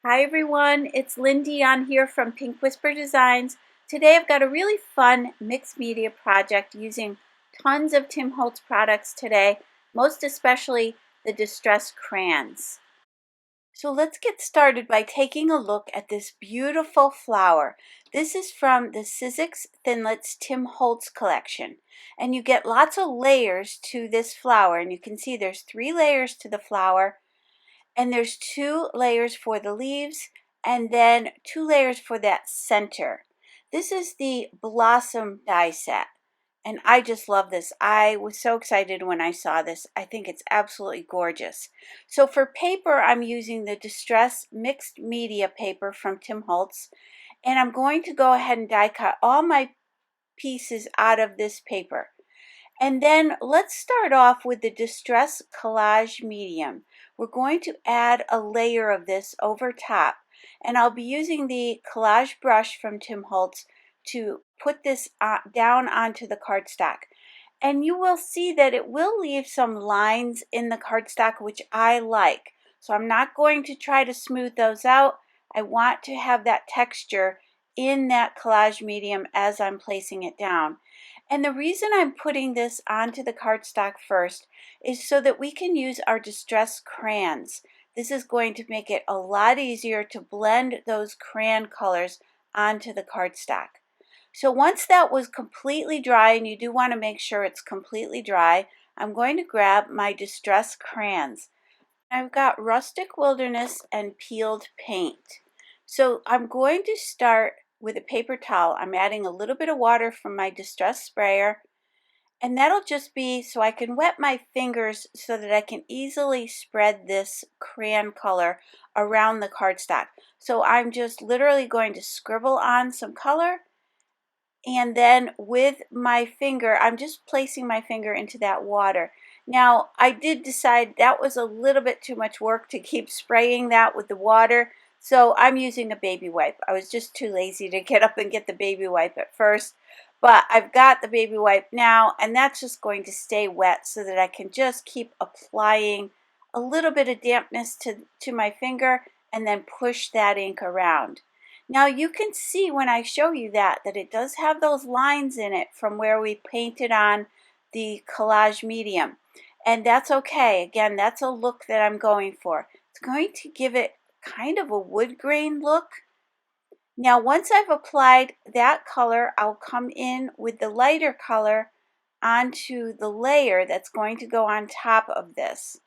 Hi everyone, it's Lindy on here from Pink Whisper Designs. Today I've got a really fun mixed media project using tons of Tim Holtz products today, most especially the distress crayons. So let's get started by taking a look at this beautiful flower. This is from the Sizzix Thinlits Tim Holtz collection. And you get lots of layers to this flower, and you can see there's 3 layers to the flower. And there's 2 layers for the leaves and then 2 layers for that center. This is the Blossom die set, and I just love this. I was so excited when I saw this. I think it's absolutely gorgeous. So for paper, I'm using the Distress Mixed Media paper from Tim Holtz, and I'm going to go ahead and die cut all my pieces out of this paper. And then let's start off with the Distress Collage Medium. We're going to add a layer of this over top, and I'll be using the collage brush from Tim Holtz to put this down onto the cardstock. And you will see that it will leave some lines in the cardstock, which I like. So I'm not going to try to smooth those out. I want to have that texture in that collage medium as I'm placing it down. And the reason I'm putting this onto the cardstock first is so that we can use our distress crayons. This is going to make it a lot easier to blend those crayon colors onto the cardstock. So once that was completely dry, and you do want to make sure it's completely dry, I'm going to grab my distress crayons. I've got Rustic Wilderness and Peeled Paint. So I'm going to start with a paper towel. I'm adding a little bit of water from my distress sprayer, and that'll just be so I can wet my fingers so that I can easily spread this crayon color around the cardstock. So I'm just literally going to scribble on some color, and then with my finger, I'm just placing my finger into that water. Now, I did decide that was a little bit too much work to keep spraying that with the water, so I'm using a baby wipe. I was just too lazy to get up and get the baby wipe at first, but I've got the baby wipe now, and that's just going to stay wet so that I can just keep applying a little bit of dampness to my finger and then push that ink around. Now you can see when I show you that it does have those lines in it from where we painted on the collage medium. And that's okay. Again, that's a look that I'm going for. It's going to give it kind of a wood grain look. Now once I've applied that color, I'll come in with the lighter color onto the layer that's going to go on top of this.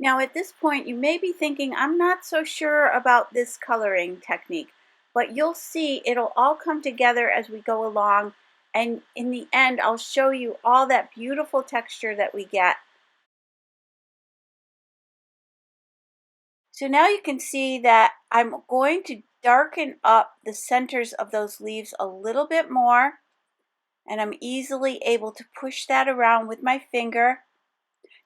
Now at this point you may be thinking, I'm not so sure about this coloring technique, but you'll see it'll all come together as we go along, and in the end I'll show you all that beautiful texture that we get. So now you can see that I'm going to darken up the centers of those leaves a little bit more, and I'm easily able to push that around with my finger.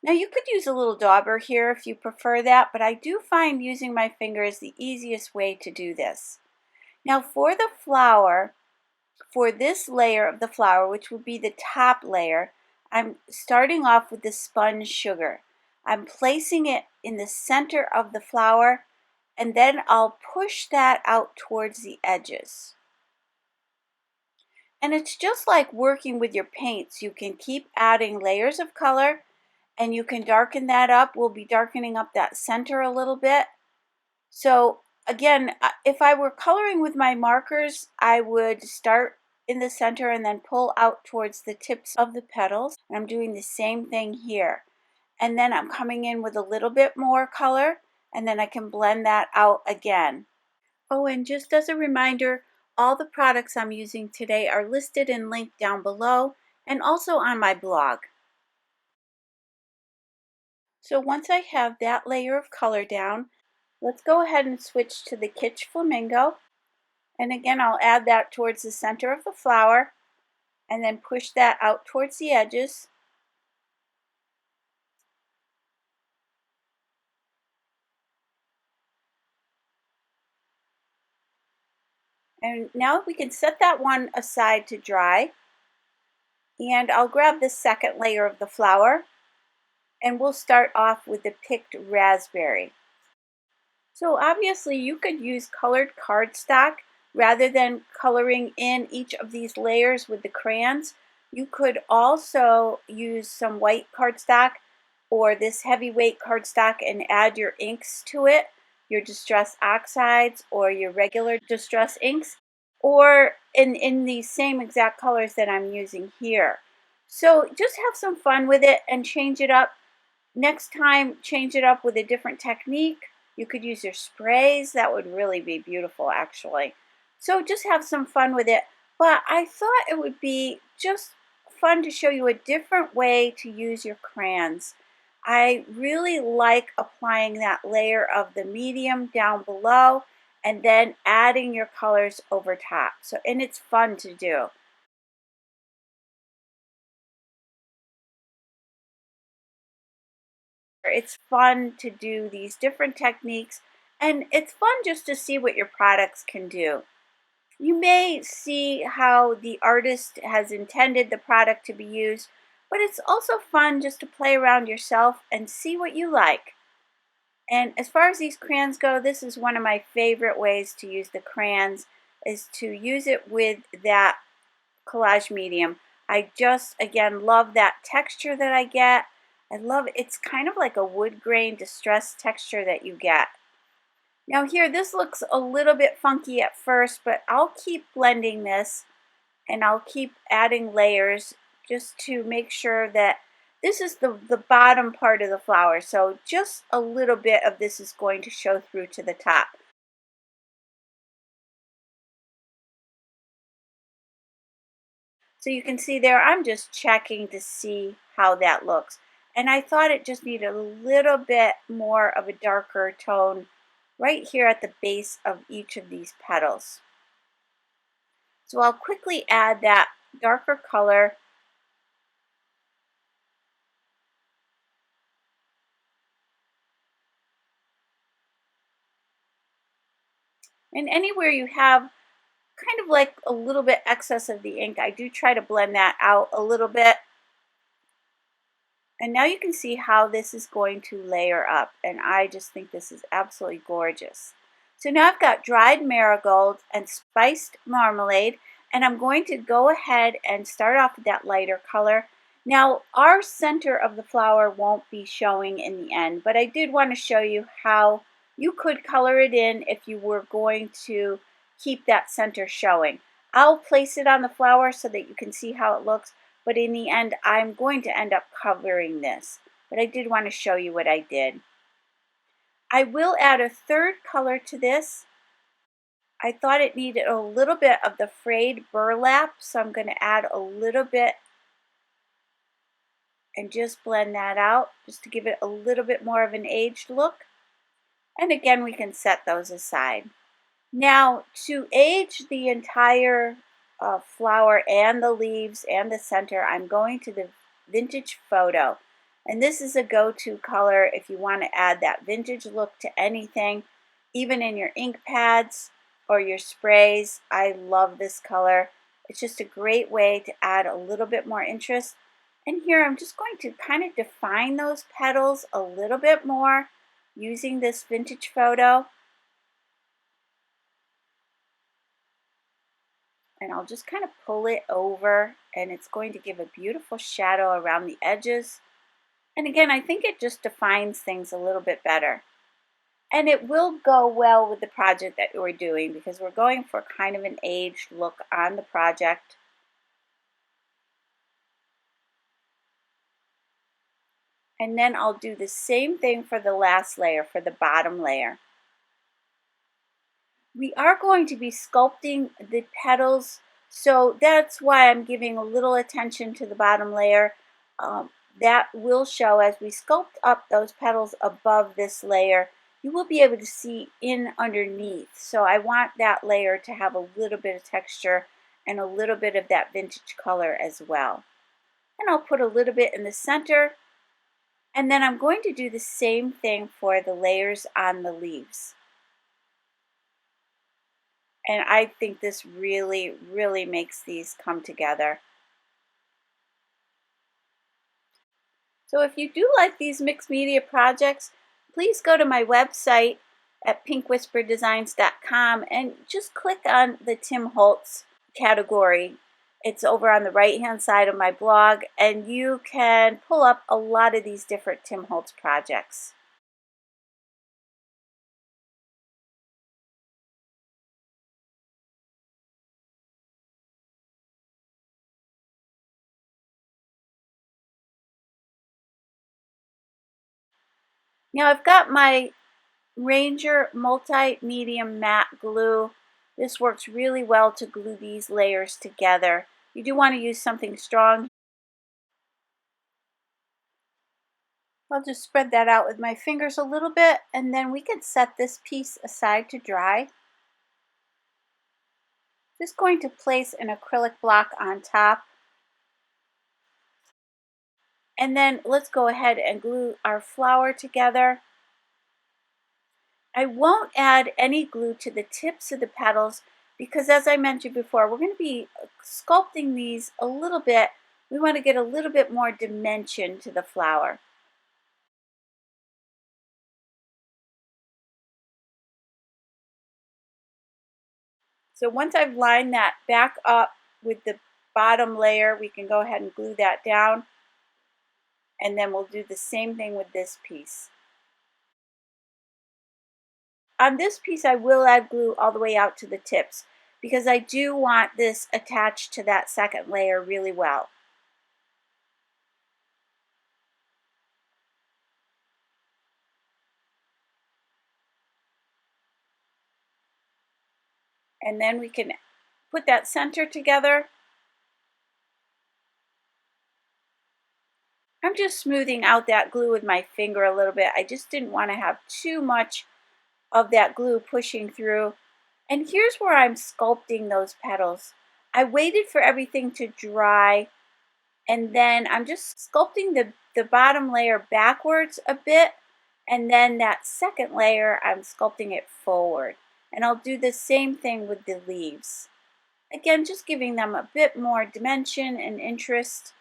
Now you could use a little dauber here if you prefer that, but I do find using my finger is the easiest way to do this. Now for the flower, for this layer of the flower, which will be the top layer, I'm starting off with the spun sugar. I'm placing it in the center of the flower, and then I'll push that out towards the edges. And it's just like working with your paints. You can keep adding layers of color, and you can darken that up. We'll be darkening up that center a little bit. So again, if I were coloring with my markers, I would start in the center and then pull out towards the tips of the petals. And I'm doing the same thing here. And then I'm coming in with a little bit more color, and then I can blend that out again. Oh, and just as a reminder, all the products I'm using today are listed and linked down below and also on my blog. So once I have that layer of color down, let's go ahead and switch to the Kitsch Flamingo. And again, I'll add that towards the center of the flower and then push that out towards the edges. And now we can set that one aside to dry. And I'll grab the second layer of the flower, and we'll start off with the picked raspberry. So obviously you could use colored cardstock rather than coloring in each of these layers with the crayons. You could also use some white cardstock or this heavyweight cardstock and add your inks to it, your distress oxides or your regular distress inks, or in these same exact colors that I'm using here. So just have some fun with it and change it up. Next time, change it up with a different technique. You could use your sprays. That would really be beautiful, actually. So just have some fun with it. But I thought it would be just fun to show you a different way to use your crayons. I really like applying that layer of the medium down below and then adding your colors over top. And it's fun to do. It's fun to do these different techniques, and it's fun just to see what your products can do. You may see how the artist has intended the product to be used, but it's also fun just to play around yourself and see what you like. And as far as these crayons go, this is one of my favorite ways to use the crayons, is to use it with that collage medium. I just, again, love that texture that I get. I love it's kind of like a wood grain distressed texture that you get. Now here, this looks a little bit funky at first, but I'll keep blending this and I'll keep adding layers just to make sure that this is the bottom part of the flower. So just a little bit of this is going to show through to the top. So you can see there, I'm just checking to see how that looks. And I thought it just needed a little bit more of a darker tone right here at the base of each of these petals. So I'll quickly add that darker color. And anywhere you have kind of like a little bit excess of the ink, I do try to blend that out a little bit. And now you can see how this is going to layer up, and I just think this is absolutely gorgeous. So now I've got dried marigold and spiced marmalade, and I'm going to go ahead and start off with that lighter color. Now our center of the flower won't be showing in the end, but I did want to show you how you could color it in if you were going to keep that center showing. I'll place it on the flower so that you can see how it looks, but in the end, I'm going to end up covering this. But I did want to show you what I did. I will add a third color to this. I thought it needed a little bit of the frayed burlap, so I'm going to add a little bit and just blend that out, just to give it a little bit more of an aged look. And again, we can set those aside. Now, to age the entire flower and the leaves and the center, I'm going to the Vintage Photo. And this is a go-to color if you want to add that vintage look to anything, even in your ink pads or your sprays. I love this color. It's just a great way to add a little bit more interest. And here I'm just going to kind of define those petals a little bit more using this Vintage Photo. And I'll just kind of pull it over, and it's going to give a beautiful shadow around the edges. And again, I think it just defines things a little bit better. And it will go well with the project that we're doing because we're going for kind of an aged look on the project. And then I'll do the same thing for the last layer, for the bottom layer. We are going to be sculpting the petals, so that's why I'm giving a little attention to the bottom layer. That will show as we sculpt up those petals above this layer. You will be able to see in underneath. So I want that layer to have a little bit of texture and a little bit of that vintage color as well. And I'll put a little bit in the center. And then I'm going to do the same thing for the layers on the leaves. And I think this really, really makes these come together. So if you do like these mixed media projects, please go to my website at pinkwhisperdesigns.com and just click on the Tim Holtz category. It's over on the right hand side of my blog, and you can pull up a lot of these different Tim Holtz projects. Now I've got my Ranger multi-medium matte glue. This works really well to glue these layers together. You do want to use something strong. I'll just spread that out with my fingers a little bit, and then we can set this piece aside to dry. Just going to place an acrylic block on top. And then let's go ahead and glue our flower together. I won't add any glue to the tips of the petals because, as I mentioned before, we're going to be sculpting these a little bit. We want to get a little bit more dimension to the flower. So once I've lined that back up with the bottom layer, we can go ahead and glue that down. And then we'll do the same thing with this piece. On this piece, I will add glue all the way out to the tips because I do want this attached to that second layer really well. And then we can put that center together. I'm just smoothing out that glue with my finger a little bit. I just didn't want to have too much of that glue pushing through. And here's where I'm sculpting those petals. I waited for everything to dry, and then I'm just sculpting the bottom layer backwards a bit, and then that second layer I'm sculpting it forward. And I'll do the same thing with the leaves. Again, just giving them a bit more dimension and interest.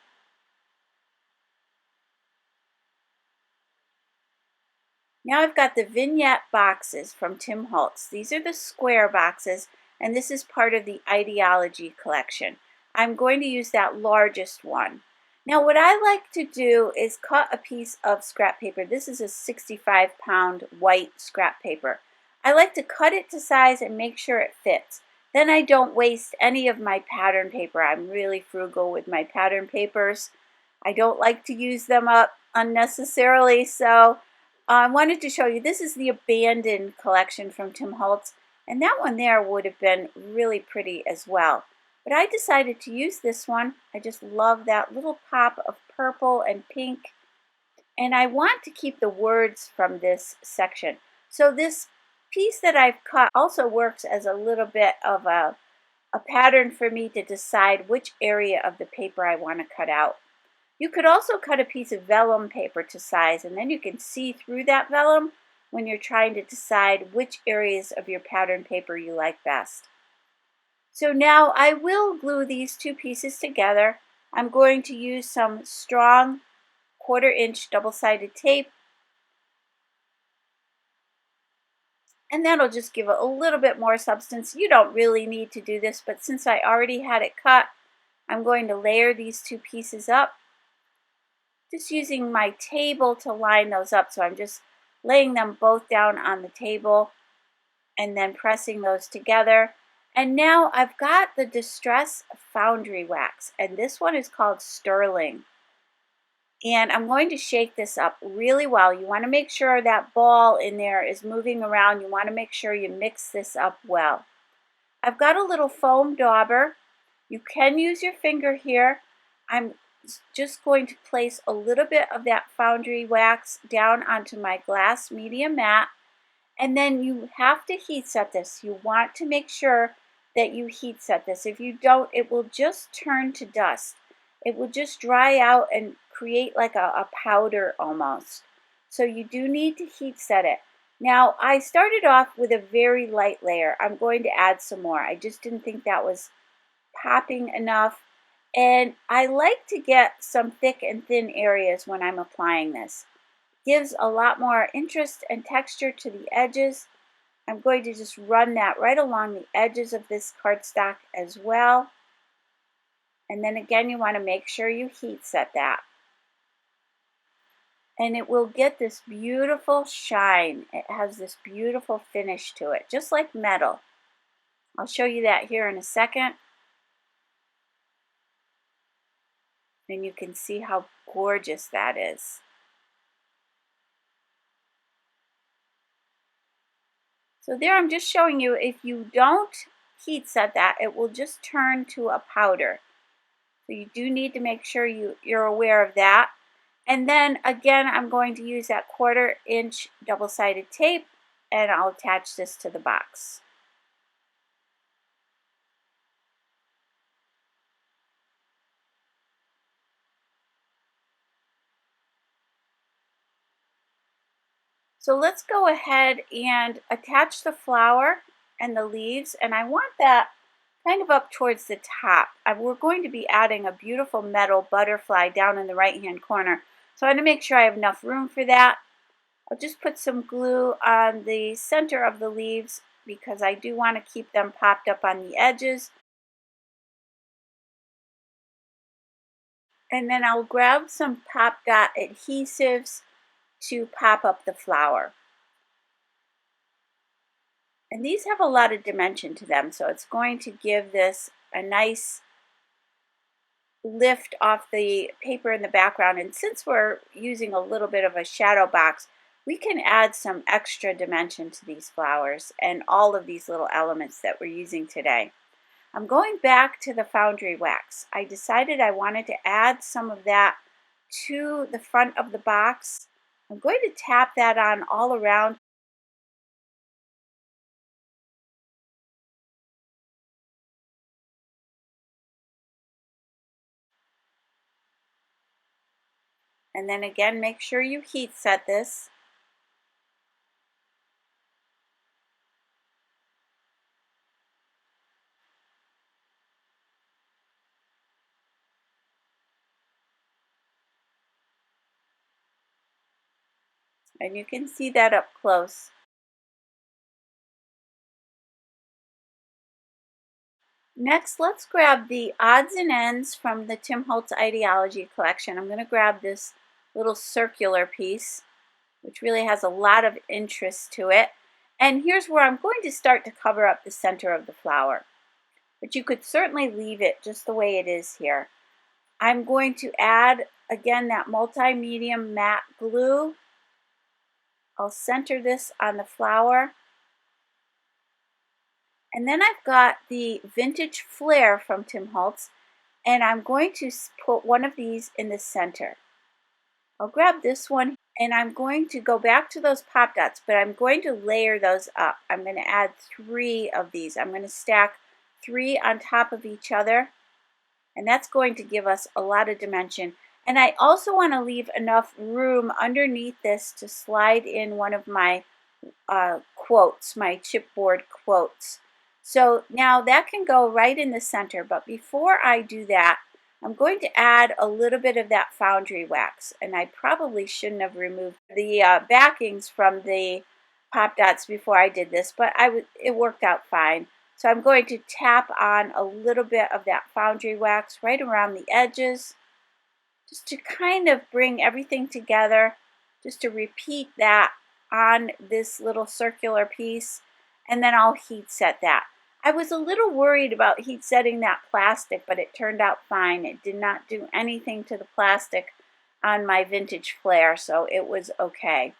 Now I've got the Vignette boxes from Tim Holtz. These are the square boxes, and this is part of the idea-ology collection. I'm going to use that largest one. Now what I like to do is cut a piece of scrap paper. This is a 65-pound white scrap paper. I like to cut it to size and make sure it fits. Then I don't waste any of my pattern paper. I'm really frugal with my pattern papers. I don't like to use them up unnecessarily, so I wanted to show you, this is the Abandoned collection from Tim Holtz, and that one there would have been really pretty as well. But I decided to use this one. I just love that little pop of purple and pink, and I want to keep the words from this section. So this piece that I've cut also works as a little bit of a pattern for me to decide which area of the paper I want to cut out. You could also cut a piece of vellum paper to size, and then you can see through that vellum when you're trying to decide which areas of your pattern paper you like best. So now I will glue these two pieces together. I'm going to use some strong 1/4-inch double-sided tape, and that'll just give it a little bit more substance. You don't really need to do this, but since I already had it cut, I'm going to layer these two pieces up. Just using my table to line those up. So I'm just laying them both down on the table and then pressing those together. And now I've got the Distress Foundry Wax, and this one is called Sterling. And I'm going to shake this up really well. You want to make sure that ball in there is moving around. You want to make sure you mix this up well. I've got a little foam dauber. You can use your finger here. I'm just going to place a little bit of that foundry wax down onto my glass medium mat, and then you have to heat set this. You want to make sure that you heat set this. If you don't, it will just turn to dust. It will just dry out and create like a powder almost. So you do need to heat set it. Now I started off with a very light layer. I'm going to add some more. I just didn't think that was popping enough. And I like to get some thick and thin areas when I'm applying this. Gives a lot more interest and texture to the edges. I'm going to just run that right along the edges of this cardstock as well. And then again, you want to make sure you heat set that. And it will get this beautiful shine. It has this beautiful finish to it, just like metal. I'll show you that here in a second. And you can see how gorgeous that is. So there I'm just showing you, if you don't heat set that, it will just turn to a powder. So you do need to make sure you're aware of that. And then again, I'm going to use that 1/4 inch double-sided tape, and I'll attach this to the box. So let's go ahead and attach the flower and the leaves, and I want that kind of up towards the top. We're going to be adding a beautiful metal butterfly down in the right-hand corner. So I want to make sure I have enough room for that. I'll just put some glue on the center of the leaves because I do want to keep them popped up on the edges. And then I'll grab some Pop Dot adhesives to pop up the flower. And these have a lot of dimension to them, so it's going to give this a nice lift off the paper in the background. And since we're using a little bit of a shadow box, we can add some extra dimension to these flowers and all of these little elements that we're using today. I'm going back to the foundry wax. I decided I wanted to add some of that to the front of the box. I'm going to tap that on all around. And then again, make sure you heat set this. And you can see that up close. Next, let's grab the odds and ends from the Tim Holtz Idea-ology collection. I'm going to grab this little circular piece, which really has a lot of interest to it. And here's where I'm going to start to cover up the center of the flower. But you could certainly leave it just the way it is here. I'm going to add, again, that multi-medium matte glue. I'll center this on the flower. And then I've got the vintage Flair from Tim Holtz, and I'm going to put one of these in the center. I'll grab this one, and I'm going to go back to those pop dots, but I'm going to layer those up. I'm going to add 3 of these. I'm going to stack 3 on top of each other, and that's going to give us a lot of dimension. And I also want to leave enough room underneath this to slide in one of my quotes, my chipboard quotes. So now that can go right in the center, but before I do that, I'm going to add a little bit of that foundry wax, and I probably shouldn't have removed the backings from the pop dots before I did this, but it worked out fine. So I'm going to tap on a little bit of that foundry wax right around the edges, just to kind of bring everything together, just to repeat that on this little circular piece, and then I'll heat set that. I was a little worried about heat setting that plastic, but it turned out fine. It did not do anything to the plastic on my vintage Flair, so it was okay.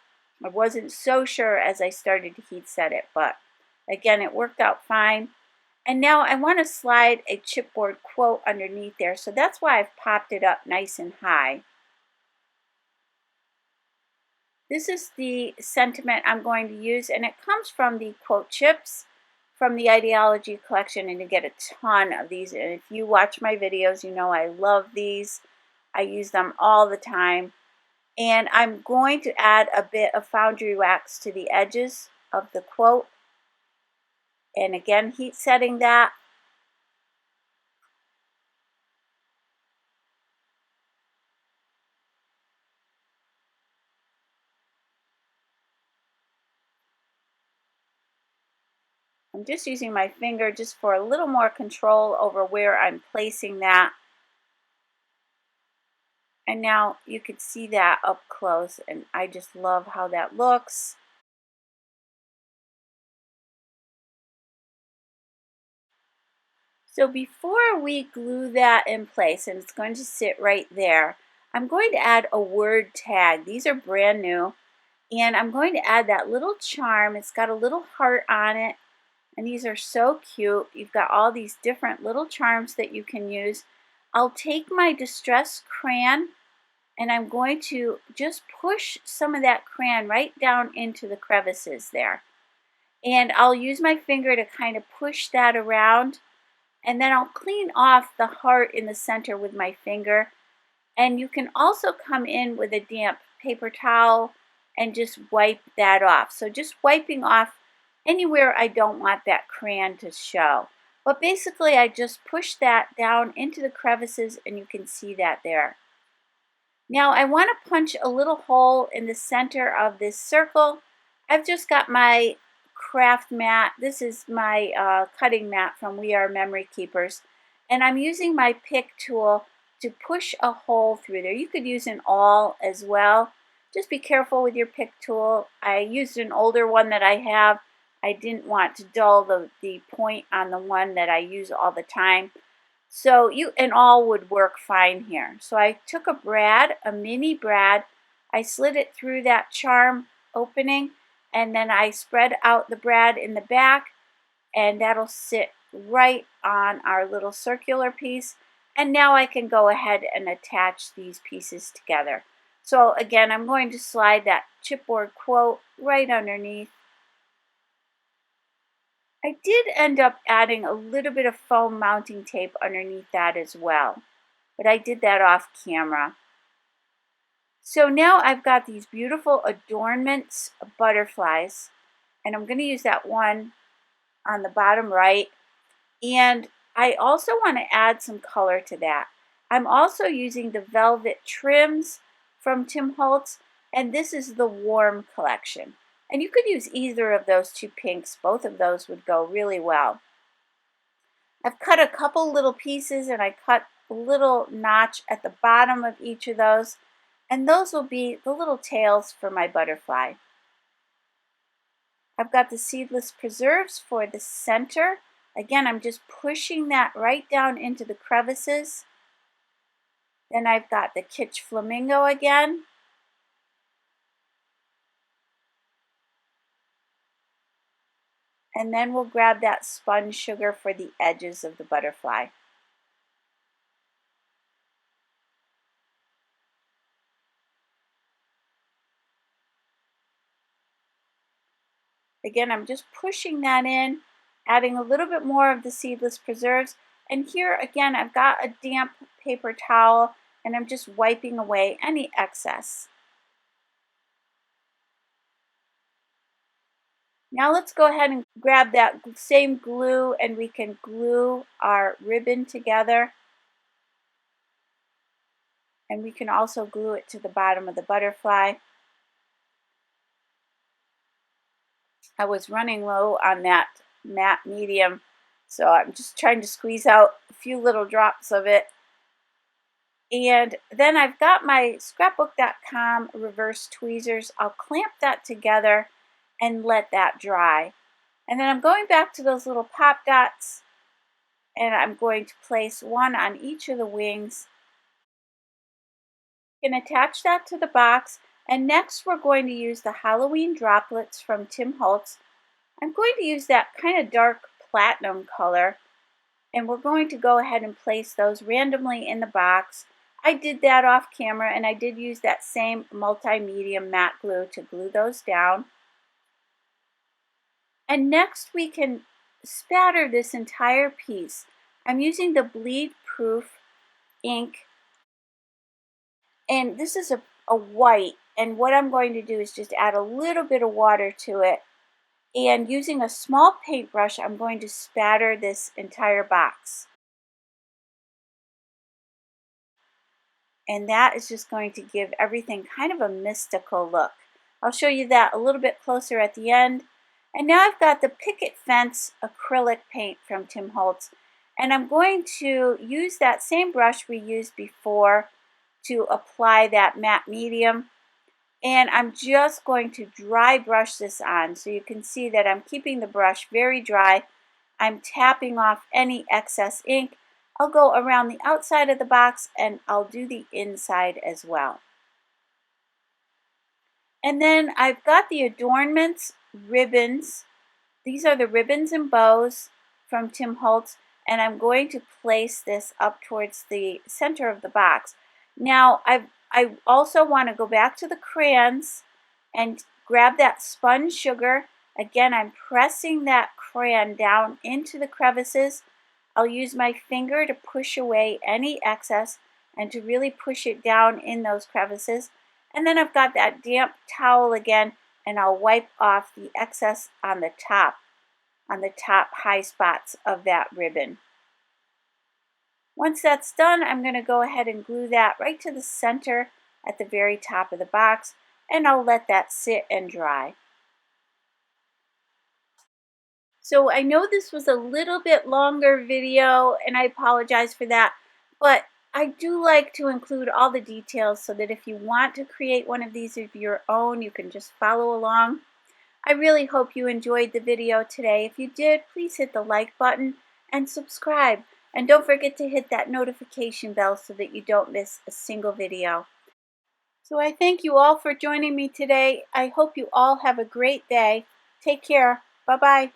I wasn't so sure as I started to heat set it, but again, it worked out fine. And now I want to slide a chipboard quote underneath there, so that's why I've popped it up nice and high. This is the sentiment I'm going to use, and it comes from the quote chips from the Idea-ology collection, and you get a ton of these. And if you watch my videos, you know I love these. I use them all the time. And I'm going to add a bit of foundry wax to the edges of the quote. And again, heat setting that. I'm just using my finger just for a little more control over where I'm placing that. And now you can see that up close, and I just love how that looks. So before we glue that in place, and it's going to sit right there, I'm going to add a word tag. These are brand new, and I'm going to add that little charm. It's got a little heart on it, and these are so cute. You've got all these different little charms that you can use. I'll take my distress crayon, and I'm going to just push some of that crayon right down into the crevices there. And I'll use my finger to kind of push that around, and then I'll clean off the heart in the center with my finger. And you can also come in with a damp paper towel and just wipe that off. So just wiping off anywhere I don't want that crayon to show. But basically I just push that down into the crevices, and you can see that there. Now I want to punch a little hole in the center of this circle. I've just got my craft mat. This is my cutting mat from We Are Memory Keepers. And I'm using my pick tool to push a hole through there. You could use an awl as well. Just be careful with your pick tool. I used an older one that I have. I didn't want to dull the point on the one that I use all the time. So an awl would work fine here. So I took a brad, a mini brad, I slid it through that charm opening, and then I spread out the brad in the back, and that'll sit right on our little circular piece. And now I can go ahead and attach these pieces together. So again, I'm going to slide that chipboard quote right underneath. I did end up adding a little bit of foam mounting tape underneath that as well, but I did that off camera. So now I've got these beautiful Adornments butterflies, and I'm going to use that one on the bottom right. And I also want to add some color to that. I'm also using the velvet trims from Tim Holtz, and this is the Warm collection. And you could use either of those two pinks. Both of those would go really well. I've cut a couple little pieces, and I cut a little notch at the bottom of each of those, and those will be the little tails for my butterfly. I've got the Seedless preserves for the center. Again, I'm just pushing that right down into the crevices. Then I've got the Kitsch Flamingo again. And then we'll grab that spun sugar for the edges of the butterfly. Again, I'm just pushing that in, adding a little bit more of the Seedless preserves. And here again, I've got a damp paper towel, and I'm just wiping away any excess. Now let's go ahead and grab that same glue, and we can glue our ribbon together. And we can also glue it to the bottom of the butterfly. I was running low on that matte medium, so I'm just trying to squeeze out a few little drops of it. And then I've got my scrapbook.com reverse tweezers. I'll clamp that together and let that dry. And then I'm going back to those little pop dots, and I'm going to place one on each of the wings. You can attach that to the box, and next we're going to use the Halloween droplets from Tim Holtz. I'm going to use that kind of dark platinum color, and we're going to go ahead and place those randomly in the box. I did that off camera, and I did use that same multi-medium matte glue to glue those down. And next we can spatter this entire piece. I'm using the bleed proof ink, and this is a white, and what I'm going to do is just add a little bit of water to it, and using a small paintbrush I'm going to spatter this entire box. And that is just going to give everything kind of a mystical look. I'll show you that a little bit closer at the end. And now I've got the picket fence acrylic paint from Tim Holtz, and I'm going to use that same brush we used before to apply that matte medium. And I'm just going to dry brush this on, so you can see that I'm keeping the brush very dry. I'm tapping off any excess ink. I'll go around the outside of the box and I'll do the inside as well. And then I've got the Adornments ribbons. These are the ribbons and bows from Tim Holtz, and I'm going to place this up towards the center of the box. Now I also want to go back to the crayons and grab that spun sugar. Again, I'm pressing that crayon down into the crevices. I'll use my finger to push away any excess and to really push it down in those crevices. And then I've got that damp towel again, and I'll wipe off the excess on the top high spots of that ribbon. Once that's done, I'm going to go ahead and glue that right to the center at the very top of the box, and I'll let that sit and dry. So I know this was a little bit longer video, and I apologize for that, but I do like to include all the details so that if you want to create one of these of your own, you can just follow along. I really hope you enjoyed the video today. If you did, please hit the like button and subscribe. And don't forget to hit that notification bell so that you don't miss a single video. So I thank you all for joining me today. I hope you all have a great day. Take care. Bye-bye.